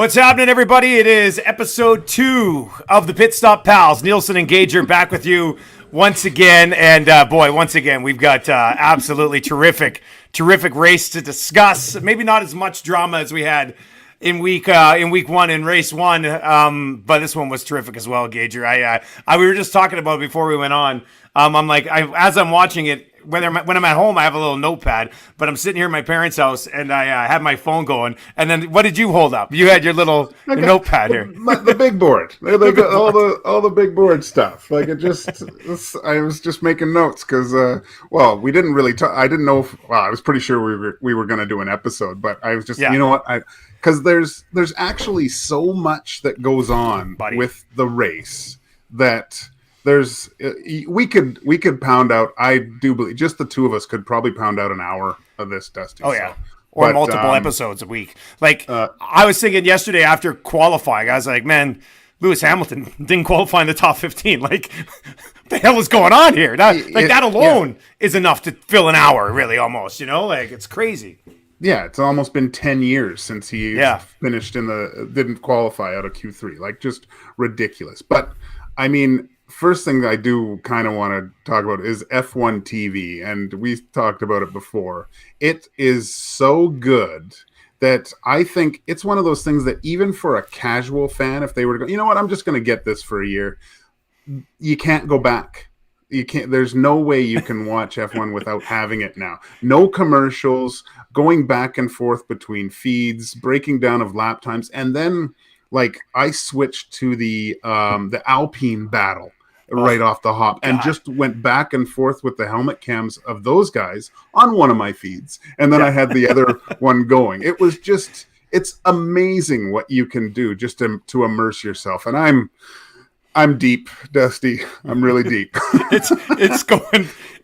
What's happening, everybody? It is episode 2 of the Pitstop Pals. Nielson and Gage are back with you once again. And once again, we've got absolutely terrific race to discuss. Maybe not as much drama as we had in week 1 in race 1, but this one was terrific as well, Gager. We were just talking about it before we went on. I'm like, as I'm watching it, when I'm at home, I have a little notepad, but I'm sitting here at my parents' house, and I have my phone going. And then, what did you hold up? You had your little notepad here. The big board. They got all the big board stuff. Like I was just making notes because, we didn't really talk. I didn't know. I was pretty sure we were going to do an episode, but I was just, you know what, because there's actually so much that goes on with the race that. We could pound out. I do believe just the two of us could probably pound out an hour of this, Dusty. Oh yeah, or multiple episodes a week. Like I was thinking yesterday after qualifying, I was like, man, Lewis Hamilton didn't qualify in the top 15. Like, what the hell is going on here? That alone is enough to fill an hour, really, almost. Like it's crazy. Yeah, it's almost been 10 years since he finished didn't qualify out of Q3. Like, just ridiculous. But I mean. First thing I do kind of want to talk about is F1 TV, and we talked about it before. It is so good that I think it's one of those things that even for a casual fan, if they were to go, you know what, I'm just going to get this for a year, you can't go back. You can't. There's no way you can watch F1 without having it now. No commercials, going back and forth between feeds, breaking down of lap times, and then like I switched to the Alpine battle. Right off the hop, and just went back and forth with the helmet cams of those guys on one of my feeds, and then I had the other one going. It was it's amazing what you can do just to immerse yourself. And I'm deep, Dusty. I'm really deep.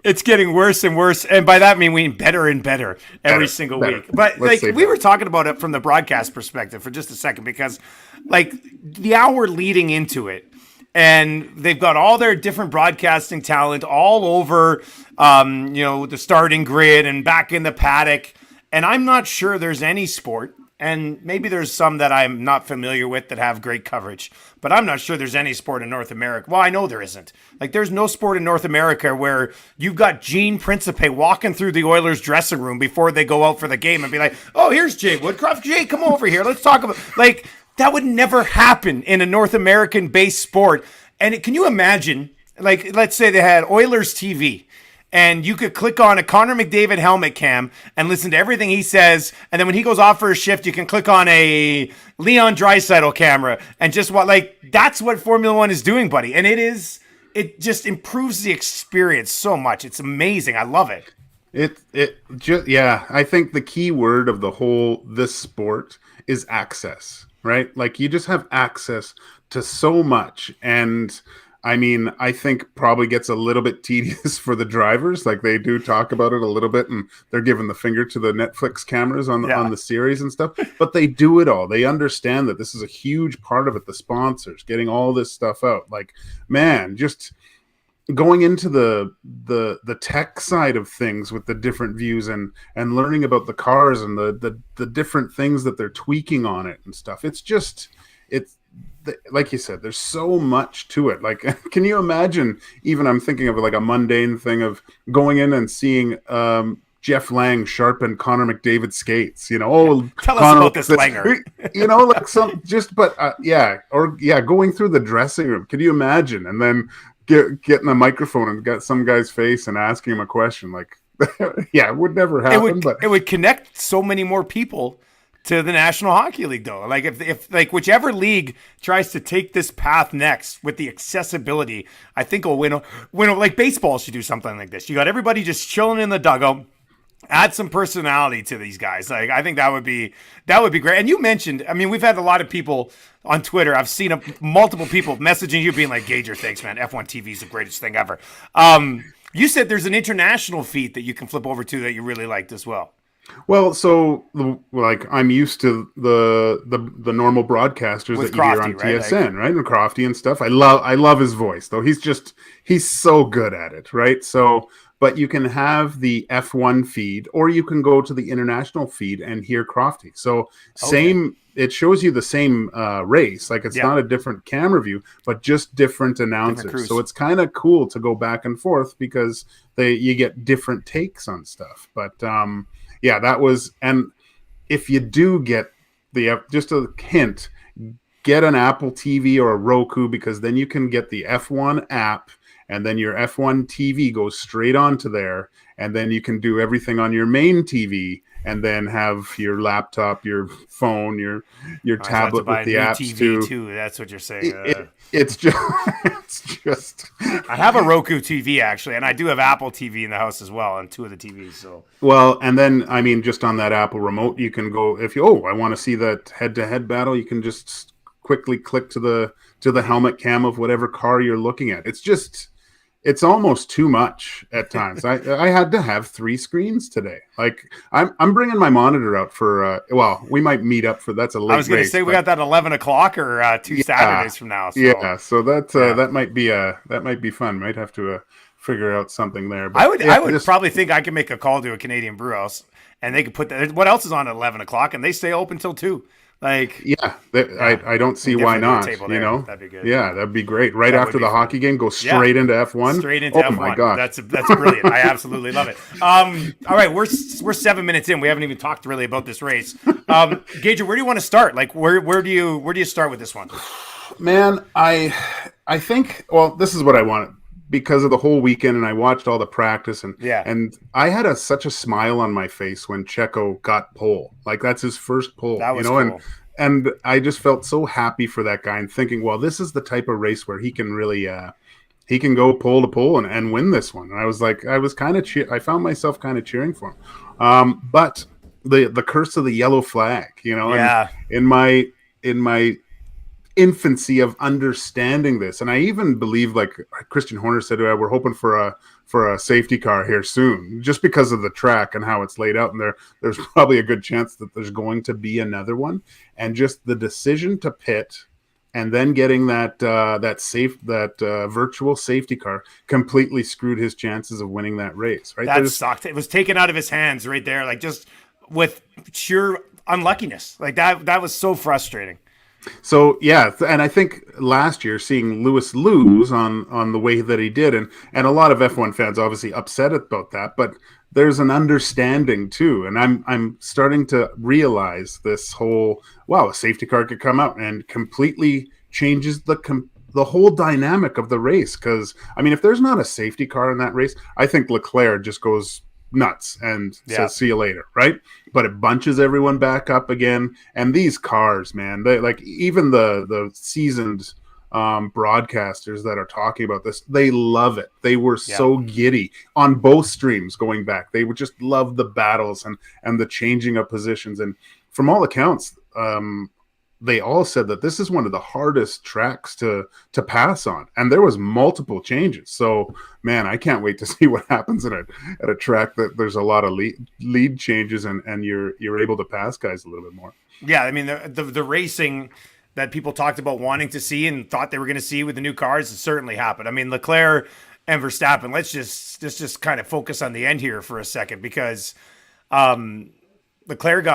It's getting worse and worse, and by that I mean better and better every single week. But we were talking about it from the broadcast perspective for just a second, because like the hour leading into it. And they've got all their different broadcasting talent all over, the starting grid and back in the paddock. And I'm not sure there's any sport, and maybe there's some that I'm not familiar with that have great coverage, but I'm not sure there's any sport in North America. Well, I know there isn't. Like, there's no sport in North America where you've got Gene Principe walking through the Oilers dressing room before they go out for the game and be like, oh, here's Jay Woodcroft. Jay, come over here. Let's talk about, like... That would never happen in a North American-based sport. And can you imagine, like, let's say they had Oilers TV, and you could click on a Connor McDavid helmet cam and listen to everything he says, and then when he goes off for a shift, you can click on a Leon Draisaitl camera, and that's what Formula One is doing, buddy. And it just improves the experience so much. It's amazing. I love it. I think the key word of this sport is access. Right? Like, you just have access to so much. And I mean, I think probably gets a little bit tedious for the drivers. Like, they do talk about it a little bit, and they're giving the finger to the Netflix cameras on the series and stuff. But they do it all. They understand that this is a huge part of it. The sponsors, getting all this stuff out. Like, man, just going into the tech side of things with the different views and learning about the cars and the different things that they're tweaking on it and stuff. It's like you said, there's so much to it. Like, can you imagine, even I'm thinking of like a mundane thing of going in and seeing Jeff Lang sharpen Connor McDavid skates, Tell Connor, us about this Langer. Going through the dressing room. Can you imagine? And then getting a microphone and got some guy's face and asking him a question, like, it would never happen. It would connect so many more people to the National Hockey League, though. Like, if like whichever league tries to take this path next with the accessibility, I think will win. Like, baseball should do something like this. You got everybody just chilling in the dugout. Add some personality to these guys. Like, I think that would be great. And you mentioned, I mean, we've had a lot of people on Twitter. I've seen multiple people messaging you being like, Gager, thanks, man. F1 TV is the greatest thing ever. You said there's an international feed that you can flip over to that you really liked as well. Well, so like I'm used to the normal broadcasters with that you Crofty, hear on TSN, right? And Crofty and stuff. I love his voice, though. He's so good at it, right? So, but you can have the F1 feed, or you can go to the international feed and hear Crofty. So it shows you the same race. Like it's not a different camera view, but just different announcers. So it's kind of cool to go back and forth because you get different takes on stuff. But that was, and if you do get just a hint, get an Apple TV or a Roku, because then you can get the F1 app, and then your F1 TV goes straight onto there, and then you can do everything on your main TV, and then have your laptop, your phone, your tablet with the apps TV too. That's what you're saying. It's just. I have a Roku TV actually, and I do have Apple TV in the house as well, and 2 of the TVs. So and then I mean, just on that Apple remote, you can go if you I want to see that head-to-head battle. You can just quickly click to the helmet cam of whatever car you're looking at. It's almost too much at times. I had to have 3 screens today. Like I'm bringing my monitor out for we might meet up for that's a late. I was going to say we got that 11 o'clock or 2 Saturdays from now. So. Yeah, so that might be fun. Might have to figure out something there. But I would probably think I could make a call to a Canadian brew house, and they could put that. What else is on at 11 o'clock, and they stay open till 2. Like I don't see why not. You know, that'd be good. Yeah, that'd be great. Right after the hockey game, go straight into F1. Straight into F1. Oh my god, that's brilliant. I absolutely love it. All right, we're 7 minutes in. We haven't even talked really about this race. Gage, where do you want to start? Like, where do you start with this one? Man, I think this is what I wanted. Because of the whole weekend, and I watched all the practice, and I had such a smile on my face when Checo got pole. Like that's his first pole, that was cool. and I just felt so happy for that guy, and thinking, well, this is the type of race where he can really he can go pole to pole and win this one. And I was like, I found myself kind of cheering for him. But the curse of the yellow flag, and in my infancy of understanding this, and I even believe, like Christian Horner said, we're hoping for a safety car here soon, just because of the track and how it's laid out, and there's probably a good chance that there's going to be another one. And just the decision to pit and then getting that virtual safety car completely screwed his chances of winning that race. Right, that sucked. It was taken out of his hands right there, like just with sheer unluckiness. Like that was so frustrating. So and I think last year seeing Lewis lose on the way that he did, and a lot of F1 fans obviously upset about that, but there's an understanding too, and I'm starting to realize this whole a safety car could come out and completely changes the whole dynamic of the race. Because I mean, if there's not a safety car in that race, I think Leclerc just goes nuts and says see you later, right? But it bunches everyone back up again. And these cars, man, they like, even the seasoned broadcasters that are talking about this, they love it. They were so giddy on both streams going back. They would just love the battles and the changing of positions. And from all accounts, they all said that this is one of the hardest tracks to pass on, and there was multiple changes. So, man, I can't wait to see what happens at a track that there's a lot of lead changes, and you're able to pass guys a little bit more. Yeah, I mean the racing that people talked about wanting to see and thought they were going to see with the new cars has certainly happened. I mean, Leclerc and Verstappen. Let's just kind of focus on the end here for a second, because Leclerc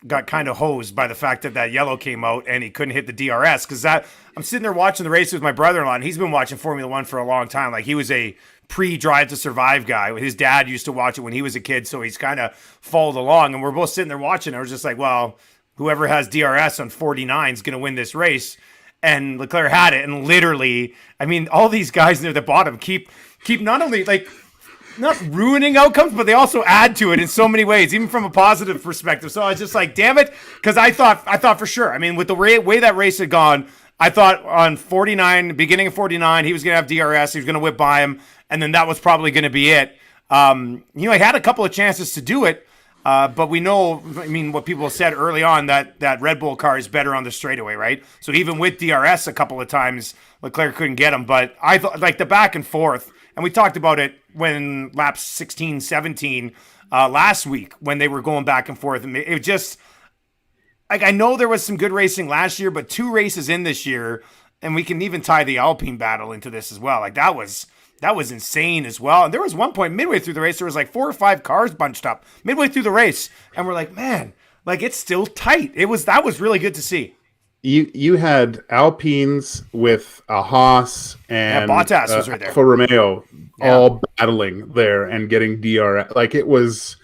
got kind of hosed by the fact that yellow came out and he couldn't hit the DRS. Because I'm sitting there watching the race with my brother-in-law, and he's been watching Formula One for a long time. Like, he was a pre-Drive to Survive guy. His dad used to watch it when he was a kid, so he's kind of followed along. And we're both sitting there watching. I was just like, well, whoever has DRS on 49 is going to win this race. And Leclerc had it, and literally, I mean, all these guys near the bottom keep not only like not ruining outcomes, but they also add to it in so many ways, even from a positive perspective. So I was just like, damn it, because I thought for sure. I mean, with the way that race had gone, I thought on 49, beginning of 49, he was going to have DRS, he was going to whip by him, and then that was probably going to be it. He had a couple of chances to do it, but we know, I mean, what people said early on, that Red Bull car is better on the straightaway, right? So even with DRS a couple of times, Leclerc couldn't get him. But I thought, like, the back and forth, and we talked about it when laps 16, 17 last week, when they were going back and forth. And it just, like, I know there was some good racing last year, but 2 races in this year, and we can even tie the Alpine battle into this as well. Like, that was That was insane as well. And there was one point midway through the race, there was like 4 or 5 cars bunched up midway through the race. And we're like, man, like it's still tight. That was really good to see. You had Alpines with a Haas and Bottas was right there. Alfa Romeo all battling there and getting DRS. Like that was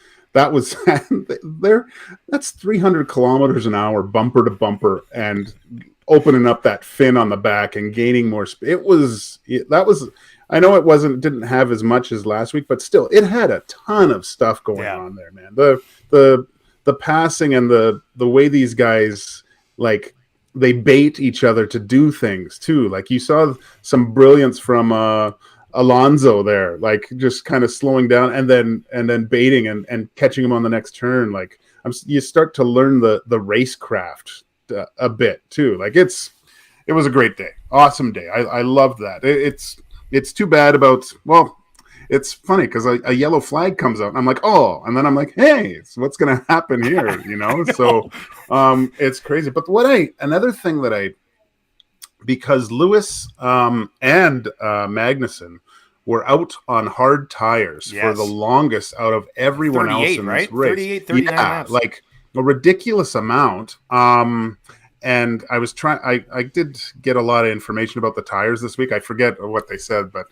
there. That's 300 kilometers an hour, bumper to bumper, and opening up that fin on the back and gaining more speed. That was. I know didn't have as much as last week, but still, it had a ton of stuff going on there, man. The passing and the way these guys like. They bait each other to do things too. Like you saw some brilliance from Alonso there, like just kind of slowing down and then baiting and catching him on the next turn. Like you start to learn the racecraft a bit too. Like it was a great day, awesome day. I loved that. It's too bad about it's funny because a yellow flag comes out and I'm like, oh, and then I'm like, hey, so what's going to happen here? You know? So it's crazy. But another thing because Lewis and Magnussen were out on hard tires for the longest out of everyone else in this race. 38, 39 laps. Like a ridiculous amount. And I did get a lot of information about the tires this week. I forget what they said, but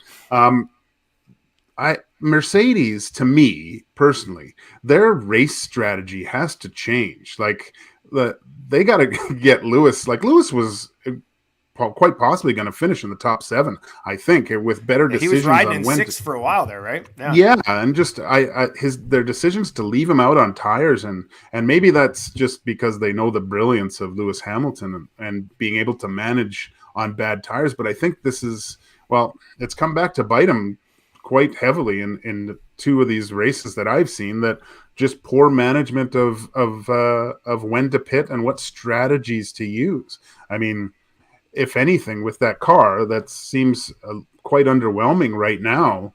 Mercedes, to me personally, their race strategy has to change. Like they got to get Lewis. Like Lewis was quite possibly going to finish in the top 7, I think, with better decisions. He was riding in 6 for a while there, right? Yeah, and just their decisions to leave him out on tires, and maybe that's just because they know the brilliance of Lewis Hamilton and being able to manage on bad tires. But I think this is it's come back to bite him quite heavily in 2 of these races that I've seen, that just poor management of when to pit and what strategies to use. I mean, if anything, with that car, that seems quite underwhelming right now.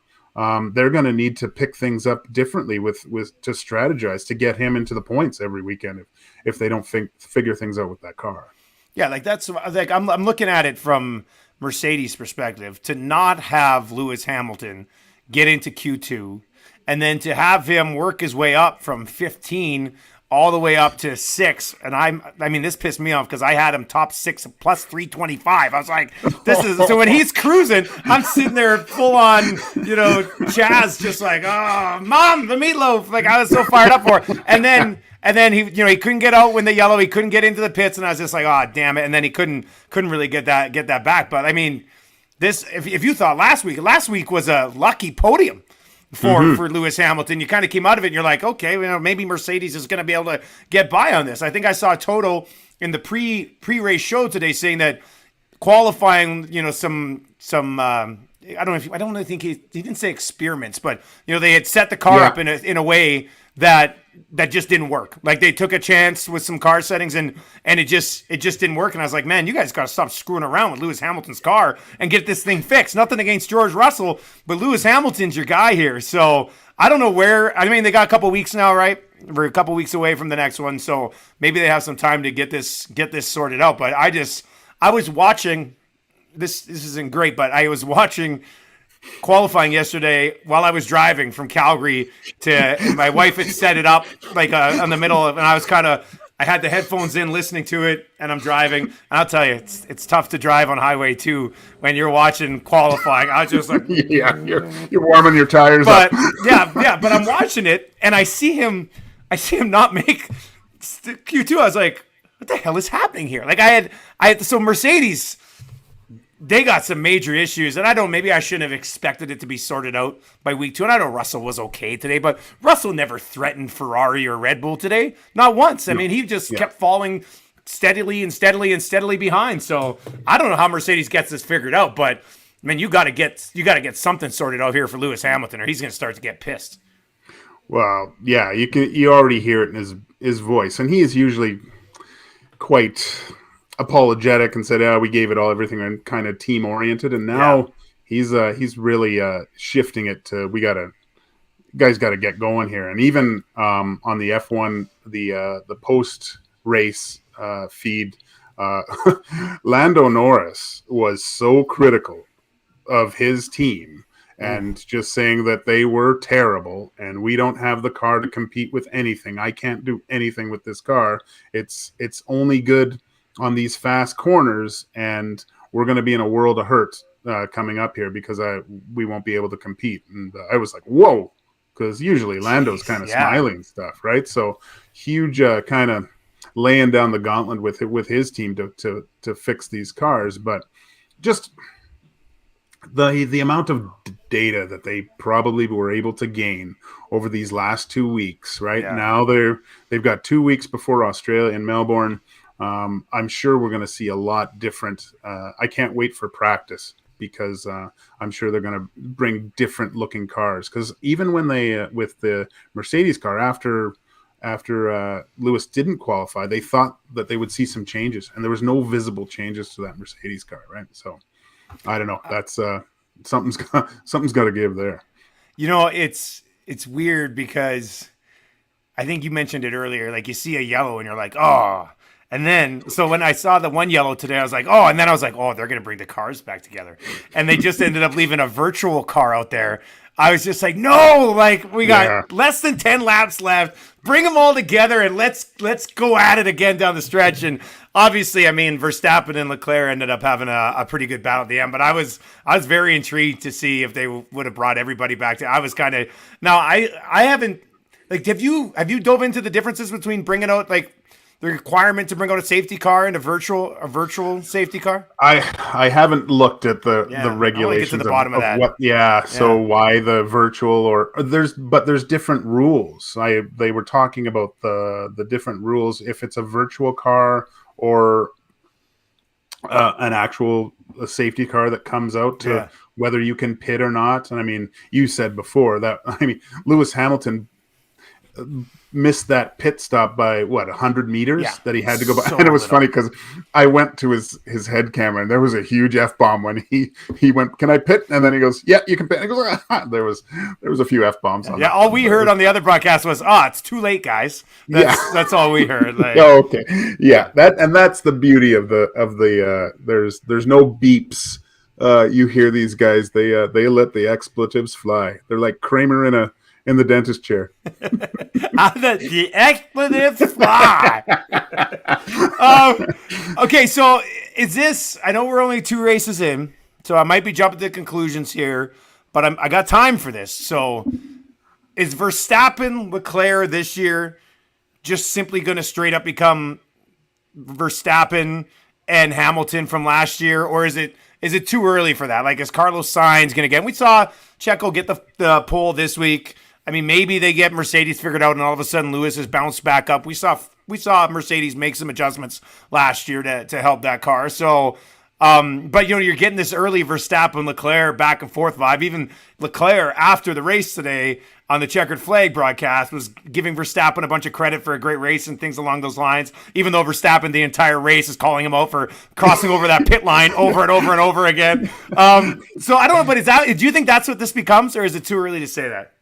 They're going to need to pick things up differently to strategize to get him into the points every weekend if they don't figure things out with that car. Yeah, like that's like I'm looking at it from Mercedes' perspective, to not have Lewis Hamilton get into Q2 and then to have him work his way up from 15 all the way up to 6. And I mean, this pissed me off because I had him top 6 plus 325. I was like, so when he's cruising, I'm sitting there full on, Chaz, just like, oh, mom, the meatloaf. Like I was so fired up for it. And then he, he couldn't get out when the yellow, he couldn't get into the pits. And I was just like, oh, damn it. And then he couldn't really get that back. But I mean, this, if you thought last week was a lucky podium for Lewis Hamilton, you kind of came out of it and you're like, okay, maybe Mercedes is going to be able to get by on this. I think I saw Toto in the pre-race show today saying that qualifying, some I don't think he didn't say experiments, but they had set the car up in a way that just didn't work. Like they took a chance with some car settings and it just didn't work. And I was like, man, you guys got to stop screwing around with Lewis Hamilton's car and get this thing fixed. Nothing against George Russell, but Lewis Hamilton's your guy here. So I don't know where. I mean, they got a couple weeks now, right? We're a couple weeks away from the next one, so maybe they have some time to get this sorted out. But I was watching. This isn't great, but I was watching qualifying yesterday while I was driving from Calgary to. My wife had set it up like on the middle of, and I had the headphones in listening to it, and I'm driving. And I'll tell you, it's tough to drive on Highway 2 when you're watching qualifying. I was just like, yeah, you're warming your tires up. But I'm watching it, and I see him not make Q2. I was like, what the hell is happening here? Like so Mercedes, they got some major issues, and maybe I shouldn't have expected it to be sorted out by week 2. And I know Russell was okay today, but Russell never threatened Ferrari or Red Bull today. Not once. I mean, he just kept falling steadily behind. So I don't know how Mercedes gets this figured out, but I mean, you got to get something sorted out here for Lewis Hamilton, or he's going to start to get pissed. Well, yeah, you already hear it in his voice, and he is usually quite apologetic and said, we gave it everything, and kind of team oriented. And now he's really shifting it to, guys got to get going here. And even on the F1, the post race feed, Lando Norris was so critical of his team and just saying that they were terrible and we don't have the car to compete with anything. I can't do anything with this car. It's only good on these fast corners, and we're going to be in a world of hurt coming up here because we won't be able to compete. And I was like, whoa, because usually Lando's kind of smiling stuff, right? So huge kind of laying down the gauntlet with his team to fix these cars. But just the amount of data that they probably were able to gain over these last 2 weeks, right? Yeah. Now they've got 2 weeks before Australia in Melbourne. I'm sure we're going to see a lot different. I can't wait for practice because I'm sure they're going to bring different looking cars. Because even when they with the Mercedes car after Lewis didn't qualify, they thought that they would see some changes, and there was no visible changes to that Mercedes car, right? So I don't know. That's something's got to give there. You know, it's weird because I think you mentioned it earlier. Like you see a yellow and you're like, oh. And then, so when I saw the one yellow today, I was like, oh, and then I was like, oh, they're going to bring the cars back together. And they just ended up leaving a virtual car out there. I was just like, no, like we got less than 10 laps left. Bring them all together and let's go at it again down the stretch. And obviously, I mean, Verstappen and Leclerc ended up having a pretty good battle at the end. But I was very intrigued to see if they would have brought everybody back to. I was kind of now I haven't like have you dove into the differences between bringing out like the requirement to bring out a safety car and a virtual safety car? I haven't looked at the regulations. I want to get to the bottom of that. What, so why the virtual or there's different rules. They were talking about the different rules if it's a virtual car or an actual safety car that comes out to whether you can pit or not. And I mean, you said before that Lewis Hamilton missed that pit stop by 100 meters that he had to go by. So and it was funny because I went to his head camera and there was a huge F-bomb when he went, can I pit? And then he goes, yeah, you can pit. And he goes, there was a few F-bombs on that. All we heard on the other broadcast was, it's too late, guys. That's all we heard. Like, okay. Yeah. That's the beauty of the there's no beeps. You hear these guys, they let the expletives fly. They're like Kramer in the dentist chair. The expletives fly. Okay, so is this? I know we're only 2 races in, so I might be jumping to conclusions here, but I got time for this. So, is Verstappen, Leclerc this year just simply going to straight up become Verstappen and Hamilton from last year, or is it too early for that? Like, is Carlos Sainz going to get? We saw Checo get the pole this week. I mean, maybe they get Mercedes figured out, and all of a sudden Lewis has bounced back up. We saw Mercedes make some adjustments last year to help that car. So, but you're getting this early Verstappen Leclerc back and forth vibe. Even Leclerc after the race today on the Checkered Flag broadcast was giving Verstappen a bunch of credit for a great race and things along those lines. Even though Verstappen the entire race is calling him out for crossing over that pit line over and over and over again. So I don't know, but do you think that's what this becomes, or is it too early to say that?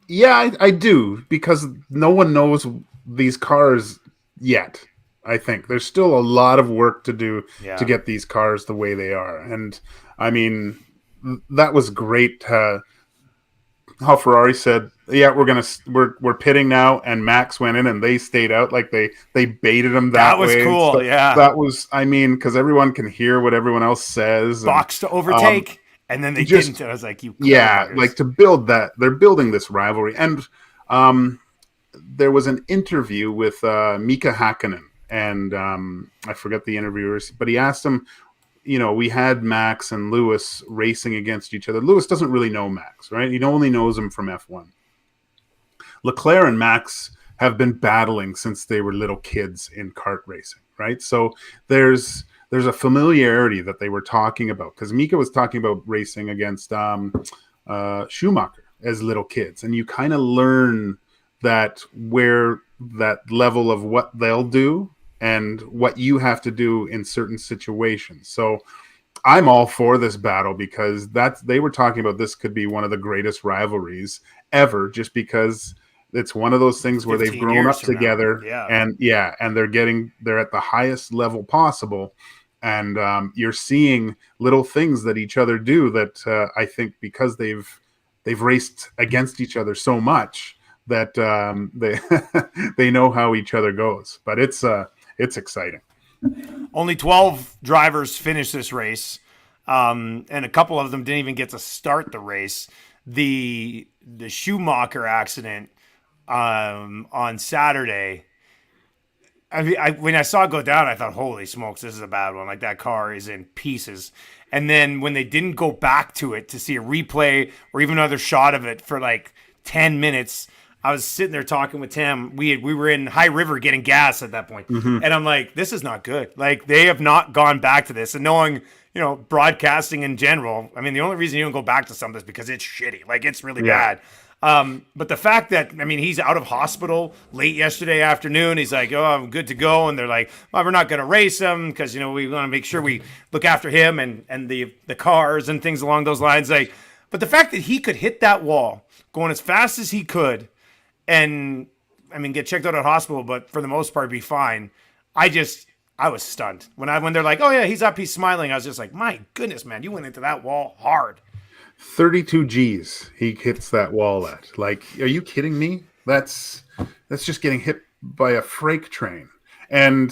Yeah, I do, because no one knows these cars yet. I think there's still a lot of work to do to get these cars the way they are. And I mean, that was great. How Ferrari said, we're pitting now, and Max went in and they stayed out. Like they baited him that way. That was cool. That was, because everyone can hear what everyone else says. Box to overtake. And then they didn't. I was like, like to build that. They're building this rivalry. And there was an interview with Mika Hakkinen, and I forget the interviewers, but he asked him, we had Max and Lewis racing against each other. Lewis doesn't really know Max, right? He only knows him from F1. Leclerc and Max have been battling since they were little kids in kart racing, right? So there's a familiarity that they were talking about, because Mika was talking about racing against Schumacher as little kids. And you kind of learn that where that level of what they'll do and what you have to do in certain situations. So I'm all for this battle, because they were talking about this could be one of the greatest rivalries ever, just because it's one of those things where they've grown up together and they're at the highest level possible. and you're seeing little things that each other do that I think because they've raced against each other so much that they they know how each other goes. But it's exciting. Only 12 drivers finished this race, and a couple of them didn't even get to start the race. The Schumacher accident on Saturday. I mean, when I saw it go down, I thought, holy smokes, this is a bad one. Like, that car is in pieces. And then when they didn't go back to it to see a replay or even another shot of it for like 10 minutes, I was sitting there talking with Tim. We were in High River getting gas at that point. And I'm like, this is not good. Like, they have not gone back to this. And knowing, broadcasting in general, I mean, the only reason you don't go back to something is because it's shitty. Like, it's really bad. But the fact that, I mean, he's out of hospital late yesterday afternoon. He's like, oh, I'm good to go. And they're like, well, we're not going to race him because, we want to make sure we look after him and the cars and things along those lines. Like, but the fact that he could hit that wall going as fast as he could and, I mean, get checked out at hospital, but for the most part be fine. I was stunned. When they're like, oh, yeah, he's up, he's smiling. I was just like, my goodness, man, you went into that wall hard. 32 G's he hits that wall at. Like, are you kidding me? That's just getting hit by a freight train. And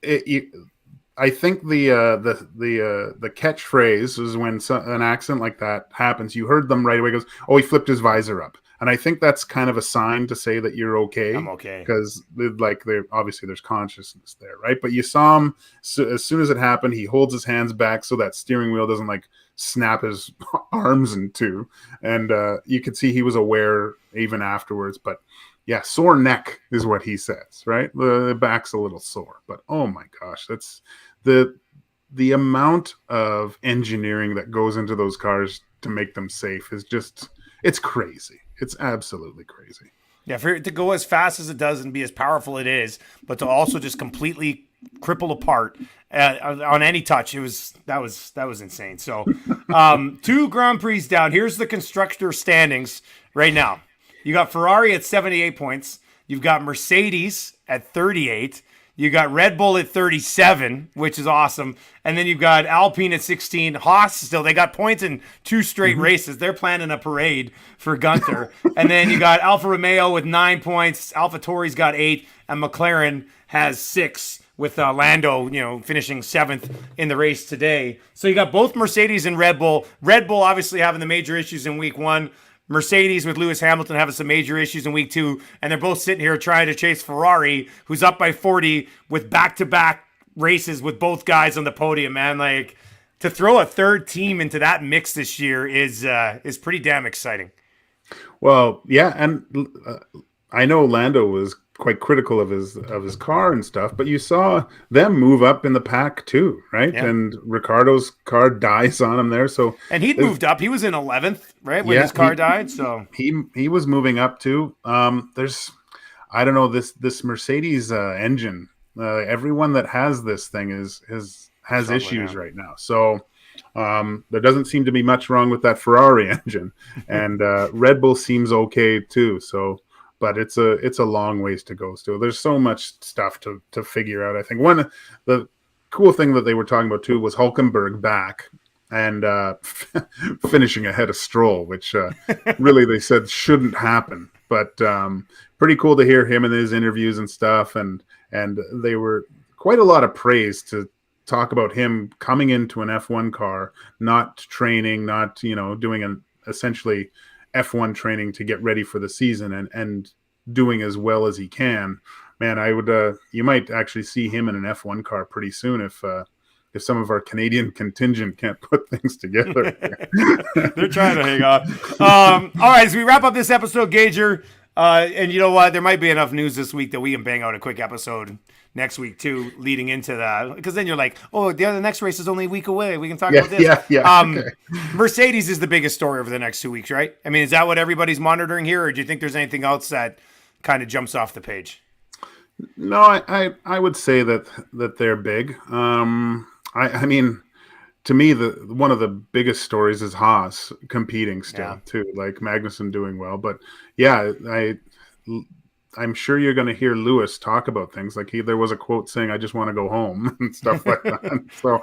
I think the catchphrase is when an accident like that happens, you heard them right away. Goes, oh, he flipped his visor up. And I think that's kind of a sign to say that you're okay. I'm okay. Because obviously there's consciousness there, right? But you saw him, as soon as it happened, he holds his hands back so that steering wheel doesn't like snap his arms in two. And you could see he was aware even afterwards. But yeah, sore neck is what he says, right? The back's a little sore. But oh my gosh, that's the amount of engineering that goes into those cars to make them safe is just, it's crazy. It's absolutely crazy. Yeah, for it to go as fast as it does and be as powerful it is, but to also just completely cripple apart on any touch, that was insane. So, 2 Grand Prix down. Here's the constructor standings right now. You got Ferrari at 78 points. You've got Mercedes at 38. You got Red Bull at 37, which is awesome. And then you've got Alpine at 16. Haas still, they got points in 2 straight races. They're planning a parade for Gunther. And then you got Alfa Romeo with 9 points. AlphaTauri's got 8. And McLaren has 6 with Lando, finishing 7th in the race today. So you got both Mercedes and Red Bull. Red Bull obviously having the major issues in week 1. Mercedes with Lewis Hamilton having some major issues in week 2, and they're both sitting here trying to chase Ferrari, who's up by 40 with back-to-back races with both guys on the podium, man. Like, to throw a third team into that mix this year is pretty damn exciting. Well, yeah, and I know Lando was quite critical of his car and stuff, but you saw them move up in the pack too, right? Yeah. And Ricciardo's car dies on him there, and he'd moved up. He was in 11th, right, when his car died. So he was moving up too. There's, I don't know, this Mercedes engine. Everyone that has this thing has issues right now. So there doesn't seem to be much wrong with that Ferrari engine, and Red Bull seems okay too. So. But it's a long ways to go still. There's so much stuff to figure out. I think the cool thing that they were talking about too was Hülkenberg back and finishing ahead of Stroll, which really they said shouldn't happen. But pretty cool to hear him in his interviews and stuff. And they were quite a lot of praise to talk about him coming into an F1 car, not training, not doing essentially F1 training to get ready for the season and doing as well as he can. Man, I would you might actually see him in an F1 car pretty soon if some of our Canadian contingent can't put things together. They're trying to hang on. All right, as we wrap up this episode, Gager, and you know what? There might be enough news this week that we can bang out a quick episode next week too, leading into that, because then you're like, oh, the next race is only a week away. We can talk about this. Yeah. Okay. Mercedes is the biggest story over the next 2 weeks, right? I mean, is that what everybody's monitoring here, or do you think there's anything else that kind of jumps off the page? No, I would say that they're big. I mean, to me, one of the biggest stories is Haas competing still too, like Magnussen doing well. But yeah, I'm sure you're going to hear Lewis talk about things like there was a quote saying, "I just want to go home" and stuff like that. So,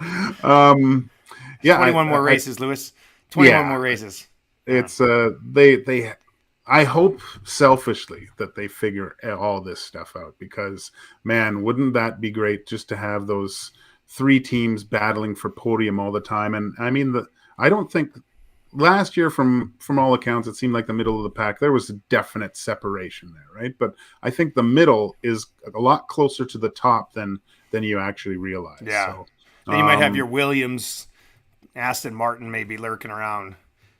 yeah, 21 more races, Lewis. 21 more races. It's they. I hope selfishly that they figure all this stuff out, because man, wouldn't that be great just to have those 3 teams battling for podium all the time? And I mean, I don't think last year, from all accounts, it seemed like the middle of the pack, there was a definite separation there, right? But I think the middle is a lot closer to the top than you actually realize. Yeah. So, then you might have your Williams, Aston Martin maybe lurking around.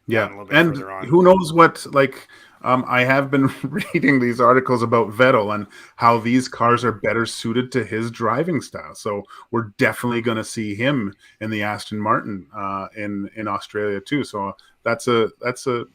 Yeah, and who knows what, like, I have been reading these articles about Vettel and how these cars are better suited to his driving style. So we're definitely going to see him in the Aston Martin in Australia too. So that's a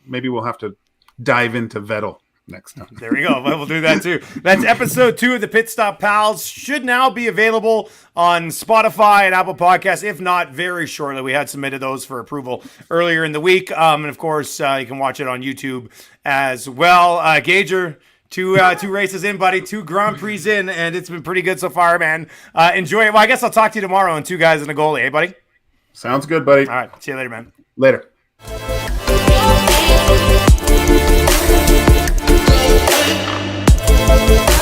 maybe we'll have to dive into Vettel next time. There we go. We'll do that too. That's episode 2 of the Pitstop Pals. Should now be available on Spotify and Apple Podcasts. If not, very shortly. We had submitted those for approval earlier in the week. And of course, you can watch it on YouTube as well. Gager, two races in, buddy. 2 Grand Prix in, and it's been pretty good so far, man. Enjoy it. Well, I guess I'll talk to you tomorrow on 2 guys and a goalie. Hey, buddy? Sounds good, buddy. All right. See you later, man. Later. We'll be right back.